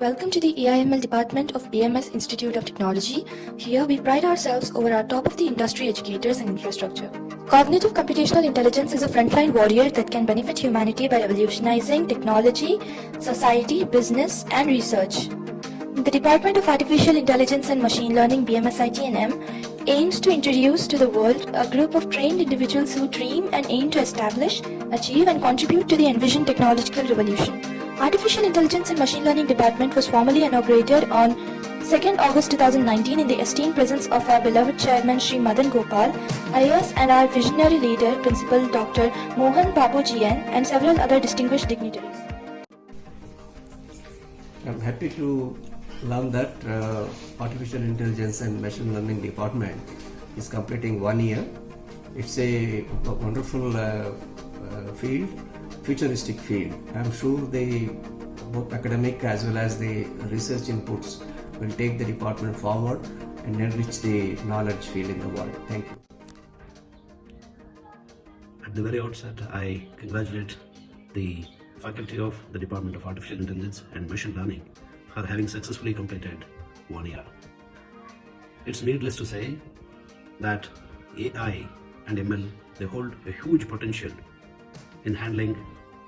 Welcome to the AIML department of BMS Institute of Technology. Here we pride ourselves over our top of the industry educators and infrastructure. Cognitive computational intelligence is a frontline warrior that can benefit humanity by revolutionizing technology, society, business, and research. The Department of Artificial Intelligence and Machine Learning BMSITNM aims to introduce to the world a group of trained individuals who dream and aim to establish, achieve, and contribute to the envisioned technological revolution. Artificial Intelligence and Machine Learning Department was formally inaugurated on 2nd August 2019 in the esteemed presence of our beloved Chairman Sri Madan Gopal, IAS, and our visionary leader, Principal Dr. Mohan Babu GN, and several other distinguished dignitaries. I'm happy to learn that Artificial Intelligence and Machine Learning Department is completing 1 year. It's a wonderful field, futuristic field. I'm sure both academic as well as the research inputs will take the department forward and enrich the knowledge field in the world. Thank you. At the very outset, I congratulate the faculty of the Department of Artificial Intelligence and Machine Learning for having successfully completed 1 year. It's needless to say that AI and ML, they hold a huge potential in handling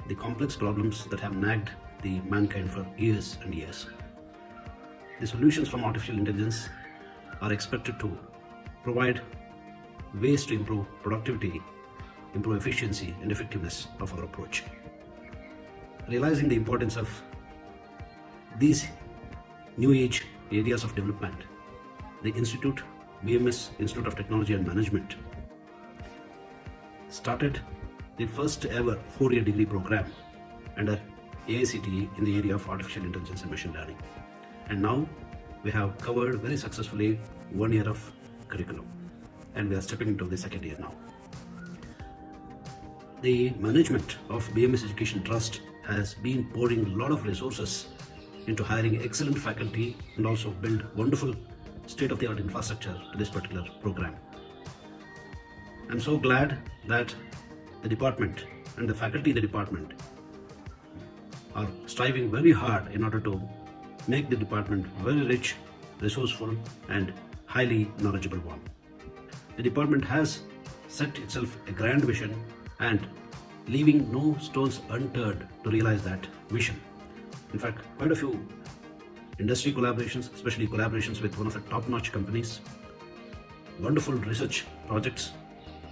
the complex problems that have nagged the mankind for years and years. The solutions from artificial intelligence are expected to provide ways to improve productivity, improve efficiency and effectiveness of our approach. Realizing the importance of these new age areas of development, the Institute, BMS Institute of Technology and Management, started the first ever 4-year degree program under AICTE in the area of artificial intelligence and machine learning. And now we have covered very successfully 1 year of curriculum, and we are stepping into the second year now. The management of BMS Education Trust has been pouring a lot of resources into hiring excellent faculty and also build wonderful state-of-the-art infrastructure to this particular program. I'm so glad that the department and the faculty in the department are striving very hard in order to make the department very rich, resourceful, and highly knowledgeable one. The department has set itself a grand vision and leaving no stones unturned to realize that vision. In fact, quite a few industry collaborations, especially collaborations with one of the top-notch companies, wonderful research projects,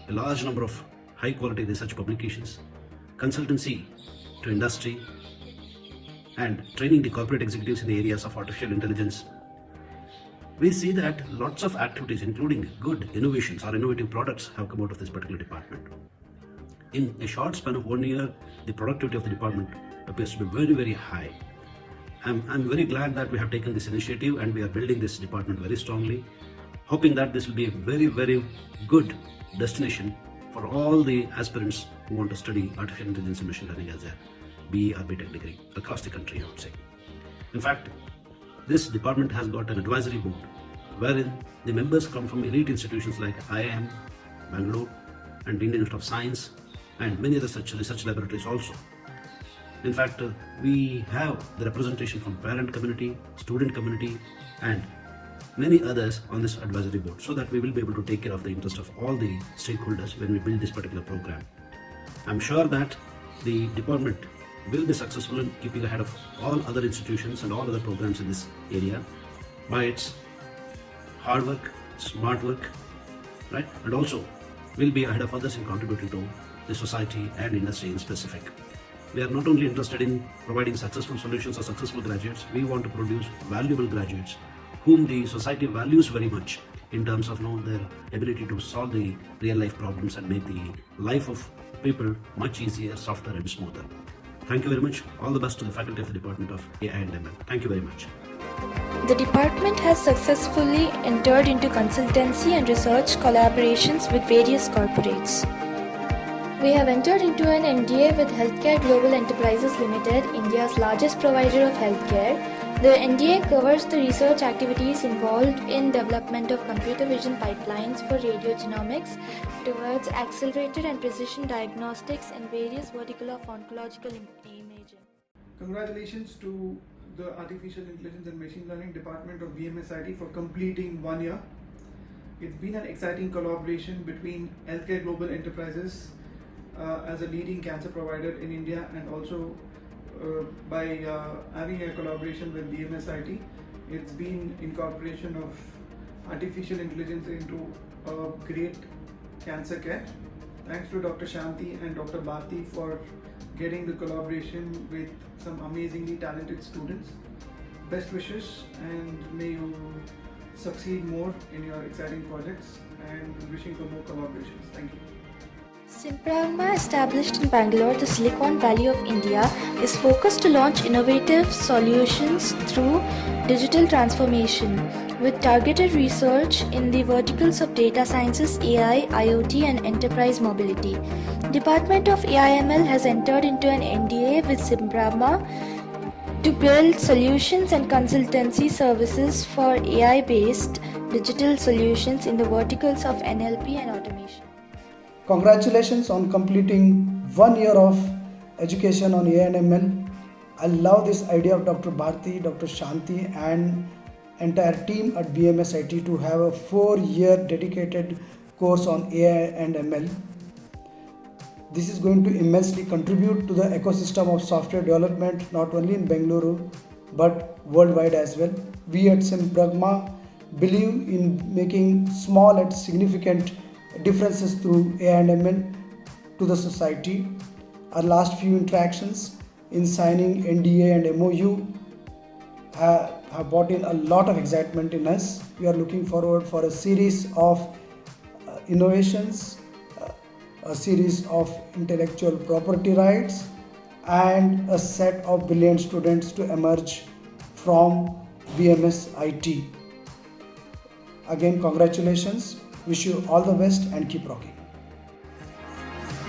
a large number of high-quality research publications, consultancy to industry, and training the corporate executives in the areas of artificial intelligence. We see that lots of activities, including good innovations or innovative products, have come out of this particular department. In a short span of 1 year, the productivity of the department appears to be very, very high. I'm very glad that we have taken this initiative and we are building this department very strongly, hoping that this will be a very, very good destination for all the aspirants who want to study artificial intelligence and machine learning as a BE or BTech degree across the country, I would say. In fact, this department has got an advisory board wherein the members come from elite institutions like IIM, Bangalore, and the Indian Institute of Science, and many other such research laboratories also. In fact, we have the representation from parent community, student community, and many others on this advisory board, so that we will be able to take care of the interest of all the stakeholders when we build this particular program. I'm sure that the department will be successful in keeping ahead of all other institutions and all other programs in this area by its hard work, smart work, right? And also will be ahead of others in contributing to the society and industry in specific. We are not only interested in providing successful solutions or successful graduates, we want to produce valuable graduates whom the society values very much in terms of their ability to solve the real life problems and make the life of people much easier, softer and smoother. Thank you very much. All the best to the faculty of the Department of AI and ML. Thank you very much. The department has successfully entered into consultancy and research collaborations with various corporates. We have entered into an NDA with Healthcare Global Enterprises Limited, India's largest provider of healthcare. The NDA covers the research activities involved in development of computer vision pipelines for radiogenomics towards accelerated and precision diagnostics and various vertical of oncological imaging. Congratulations to the Artificial Intelligence and Machine Learning Department of BMSIT for completing 1 year. It's been an exciting collaboration between Healthcare Global Enterprises as a leading cancer provider in India, and also by having a collaboration with BMSIT. It's been incorporation of artificial intelligence into a great cancer care. Thanks to Dr. Shanti and Dr. Bharti for getting the collaboration with some amazingly talented students. Best wishes, and may you succeed more in your exciting projects, and wishing for more collaborations. Thank you. Simpragma, established in Bangalore, the Silicon Valley of India, is focused to launch innovative solutions through digital transformation, with targeted research in the verticals of data sciences, AI, IoT, and enterprise mobility. Department of AI/ML has entered into an NDA with Simpragma to build solutions and consultancy services for AI-based digital solutions in the verticals of NLP and automation. Congratulations on completing 1 year of education on AI and ML. I love this idea of Dr. Bharti, Dr. Shanti, and entire team at BMSIT to have a 4-year dedicated course on AI and ML. This is going to immensely contribute to the ecosystem of software development, not only in Bengaluru but worldwide as well. We at Simpragma believe in making small and significant differences through AI and ML to the society. Our last few interactions in signing NDA and MOU have brought in a lot of excitement in us. We are looking forward for a series of innovations, a series of intellectual property rights, and a set of brilliant students to emerge from BMSIT. Again, congratulations. Wish you all the best and keep rocking.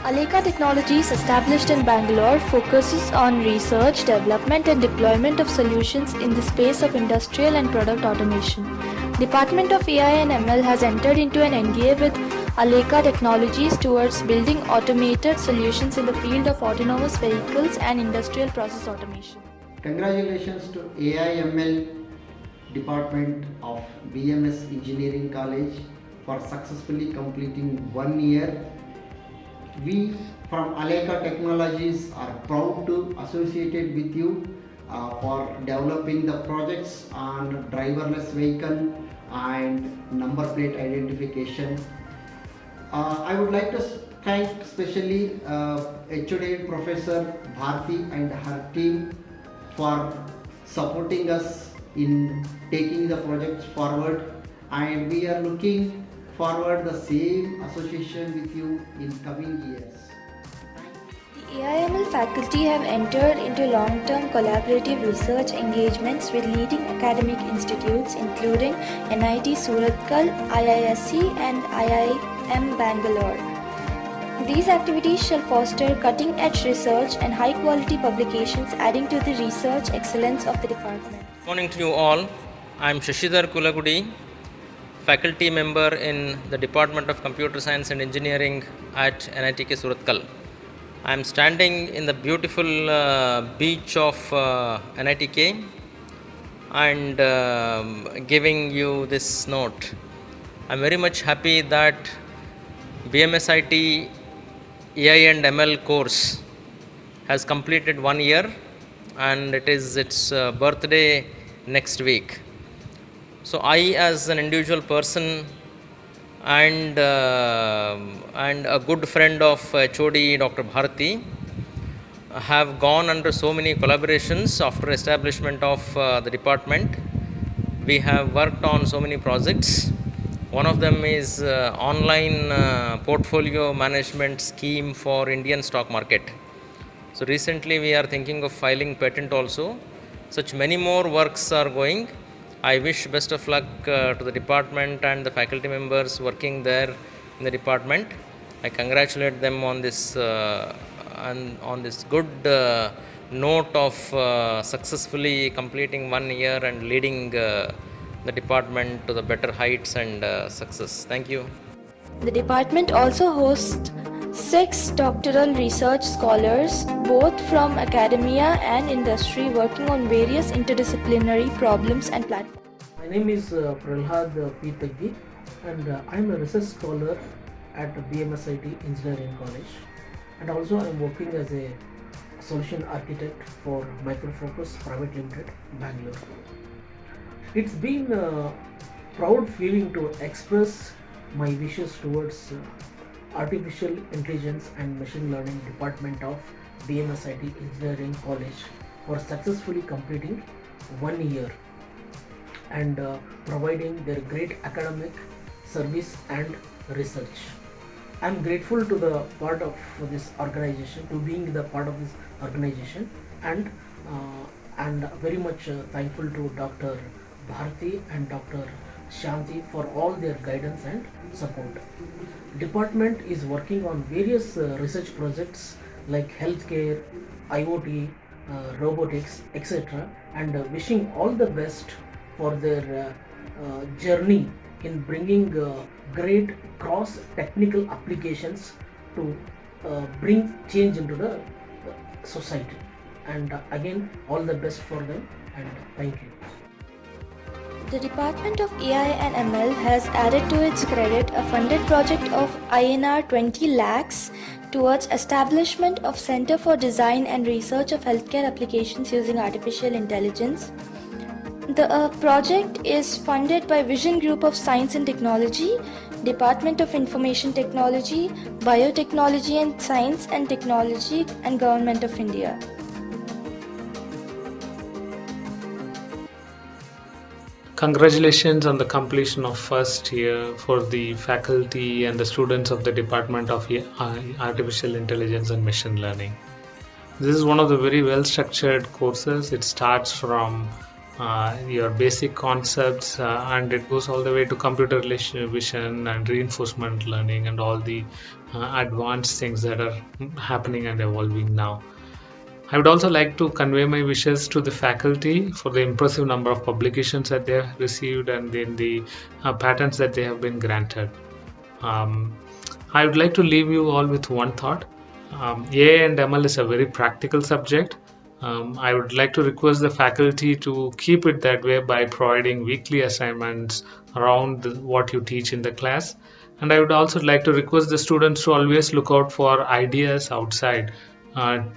Aleka Technologies, established in Bangalore, focuses on research, development and deployment of solutions in the space of industrial and product automation. Department of AI and ML has entered into an NDA with Aleka Technologies towards building automated solutions in the field of autonomous vehicles and industrial process automation. Congratulations to AI/ML Department of BMS Engineering College for successfully completing 1 year. We from Aleka Technologies are proud to associated with you for developing the projects on driverless vehicle and number plate identification. I would like to thank specially HOD Professor Bharti and her team for supporting us in taking the projects forward, and we are looking forward the same association with you in coming years. The AI/ML faculty have entered into long-term collaborative research engagements with leading academic institutes including NIT Surathkal, IISc and IIM Bangalore. These activities shall foster cutting-edge research and high-quality publications, adding to the research excellence of the department. Good morning to you all. I am Shashidhar Kulagudi, faculty member in the Department of Computer Science and Engineering at NITK Surathkal. I am standing in the beautiful beach of NITK and giving you this note. I am very much happy that BMSIT AI and ML course has completed 1 year, and it is its birthday next week. So I, as an individual person and a good friend of HOD Dr. Bharti, have gone under so many collaborations after establishment of the department. We have worked on so many projects. One of them is online portfolio management scheme for Indian stock market. So recently we are thinking of filing patent also. Such many more works are going. I wish best of luck to the department and the faculty members working there in the department. I congratulate them on this good note of successfully completing 1 year and leading the department to the better heights and success. Thank you. The department also hosts 6 doctoral research scholars, both from academia and industry, working on various interdisciplinary problems and platforms. My name is Prahlad P. Taggi, and I'm a research scholar at BMSIT Engineering College, and also I'm working as a solution architect for Microfocus Private Limited, Bangalore. It's been a proud feeling to express my wishes towards Artificial Intelligence and Machine Learning Department of BMSIT Engineering College for successfully completing 1 year and providing their great academic service and research. I'm grateful to the part of this organization, to being the part of this organization, and very much thankful to Dr. Bharti and Dr. Shanti for all their guidance and support. Department is working on various research projects like healthcare, IoT, robotics, etc., and wishing all the best for their journey in bringing great cross technical applications to bring change into the society. And again, all the best for them, and thank you. The Department of AI and ML has added to its credit a funded project of INR 20 lakhs towards establishment of Center for Design and Research of Healthcare Applications using Artificial Intelligence. The project is funded by Vision Group of Science and Technology, Department of Information Technology, Biotechnology and Science and Technology, and Government of India. Congratulations on the completion of first year for the faculty and the students of the Department of Artificial Intelligence and Machine Learning. This is one of the very well structured courses. It starts from your basic concepts and it goes all the way to computer vision and reinforcement learning and all the advanced things that are happening and evolving now. I would also like to convey my wishes to the faculty for the impressive number of publications that they have received and then the patents that they have been granted. I would like to leave you all with one thought. AI and ML is a very practical subject. I would like to request the faculty to keep it that way by providing weekly assignments around what you teach in the class. And I would also like to request the students to always look out for ideas outside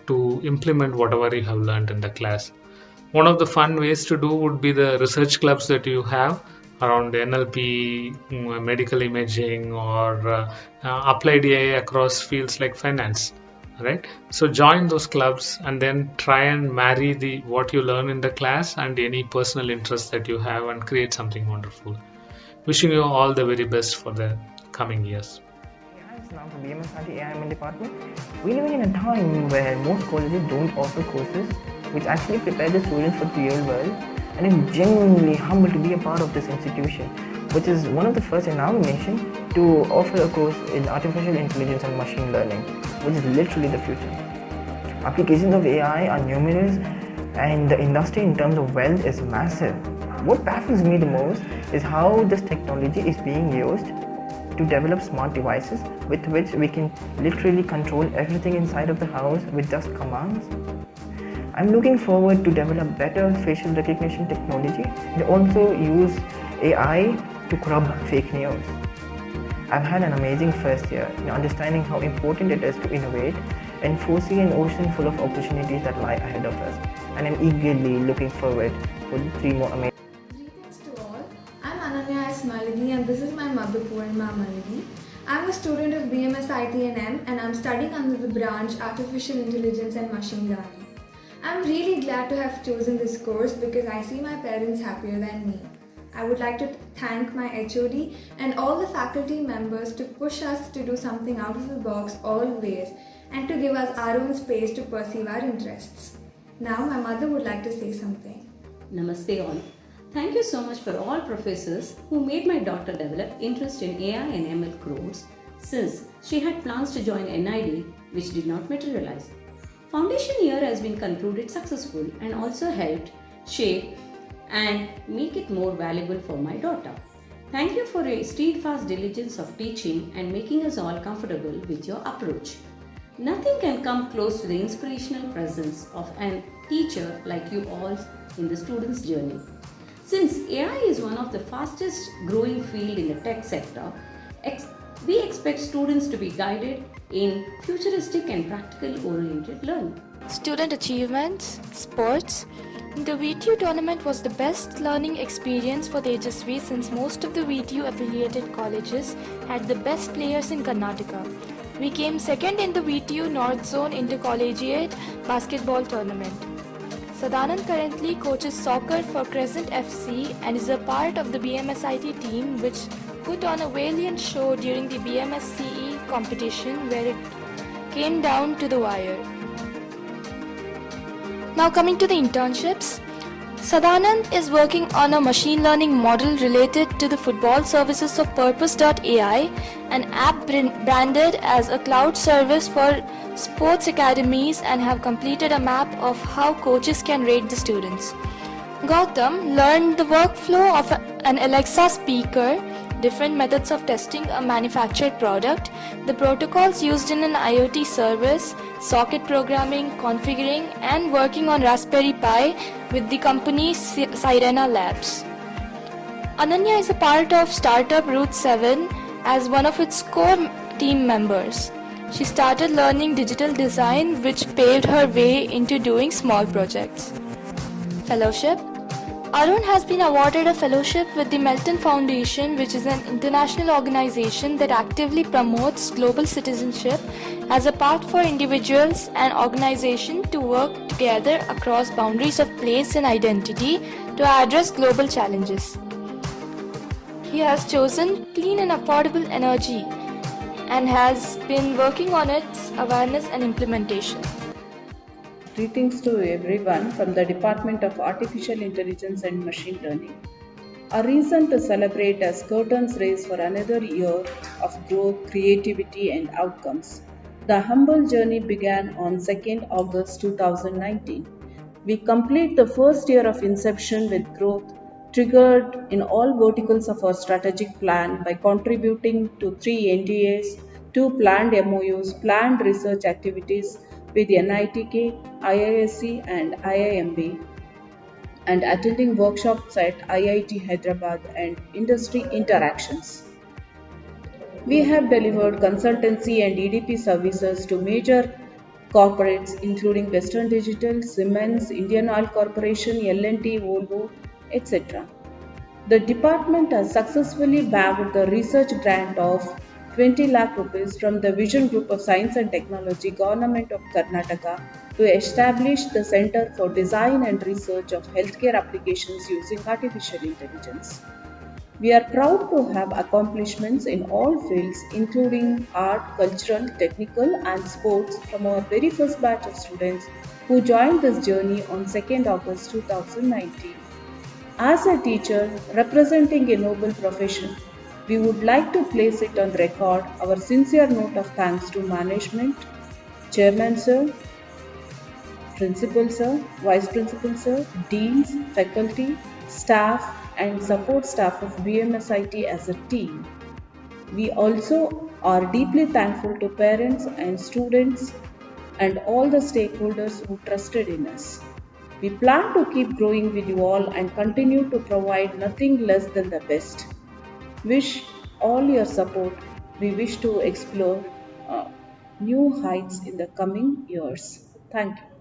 to implement whatever you have learned in the class. One of the fun ways to do would be the research clubs that you have around NLP, medical imaging, or applied AI across fields like finance. Right? So join those clubs and then try and marry what you learn in the class and any personal interest that you have and create something wonderful. Wishing you all the very best for the coming years. Now for BMSIT AI/ML department, we live in a time where most colleges don't offer courses which actually prepare the students for the real world, and I'm genuinely humbled to be a part of this institution, which is one of the first in our nation to offer a course in artificial intelligence and machine learning, which is literally the future. Applications of AI are numerous and the industry in terms of wealth is massive. What baffles me the most is how this technology is being used to develop smart devices with which we can literally control everything inside of the house with just commands. I'm looking forward to develop better facial recognition technology and also use AI to curb fake news. I've had an amazing first year in understanding how important it is to innovate and foresee an ocean full of opportunities that lie ahead of us. And I'm eagerly looking forward for 3 more amazing. Greetings to all. I'm Ananya S. Malini and this is my mother Purnima Malini. I'm a student of BMS ITNM and I'm studying under the branch Artificial Intelligence and Machine Learning. I'm really glad to have chosen this course because I see my parents happier than me. I would like to thank my HOD and all the faculty members to push us to do something out of the box always and to give us our own space to pursue our interests. Now my mother would like to say something. Namaste all. Thank you so much for all professors who made my daughter develop interest in AI and ML course since she had plans to join NID which did not materialize. Foundation year has been concluded successful and also helped shape and make it more valuable for my daughter. Thank you for your steadfast diligence of teaching and making us all comfortable with your approach. Nothing can come close to the inspirational presence of a teacher like you all in the student's journey. Since AI is one of the fastest growing field in the tech sector, we expect students to be guided in futuristic and practical oriented learning. Student achievements, sports. The VTU tournament was the best learning experience for Tejasvi since most of the VTU affiliated colleges had the best players in Karnataka. We came second in the VTU North Zone Intercollegiate Basketball Tournament. Sadanand currently coaches soccer for Crescent FC and is a part of the BMSIT team which put on a valiant show during the BMSCE competition where it came down to the wire. Now coming to the internships, Sadanand is working on a machine learning model related to the football services of Purpose.ai, an app branded as a cloud service for sports academies, and have completed a map of how coaches can rate the students. Gautam learned the workflow of an Alexa speaker, different methods of testing a manufactured product, the protocols used in an IoT service, socket programming, configuring, and working on Raspberry Pi with the company Sirena Labs. Ananya is a part of startup Route 7 as one of its core team members. She started learning digital design, which paved her way into doing small projects. Fellowship. Arun has been awarded a fellowship with the Melton Foundation, which is an international organization that actively promotes global citizenship as a path for individuals and organizations to work together across boundaries of place and identity to address global challenges. He has chosen clean and affordable energy and has been working on its awareness and implementation. Greetings to everyone from the Department of Artificial Intelligence and Machine Learning. A reason to celebrate as curtains raise for another year of growth, creativity and outcomes. The humble journey began on 2nd August 2019. We complete the first year of inception with growth triggered in all verticals of our strategic plan by contributing to 3 NDAs, 2 planned MOUs, planned research activities with NITK, IISc and IIMB, and attending workshops at IIT Hyderabad and industry interactions. We have delivered consultancy and EDP services to major corporates including Western Digital, Siemens, Indian Oil Corporation, L&T, Volvo, etc. The department has successfully bagged the research grant of 20 lakh rupees from the Vision Group of Science and Technology, Government of Karnataka, to establish the Center for Design and Research of Healthcare Applications using Artificial Intelligence. We are proud to have accomplishments in all fields including art, cultural, technical and sports from our very first batch of students who joined this journey on 2nd August 2019. As a teacher representing a noble profession, we would like to place it on record our sincere note of thanks to management, Chairman Sir, Principal Sir, Vice Principal Sir, Deans, faculty, staff and support staff of BMSIT as a team. We also are deeply thankful to parents and students and all the stakeholders who trusted in us. We plan to keep growing with you all and continue to provide nothing less than the best. Wish all your support. We wish to explore new heights in the coming years. Thank you.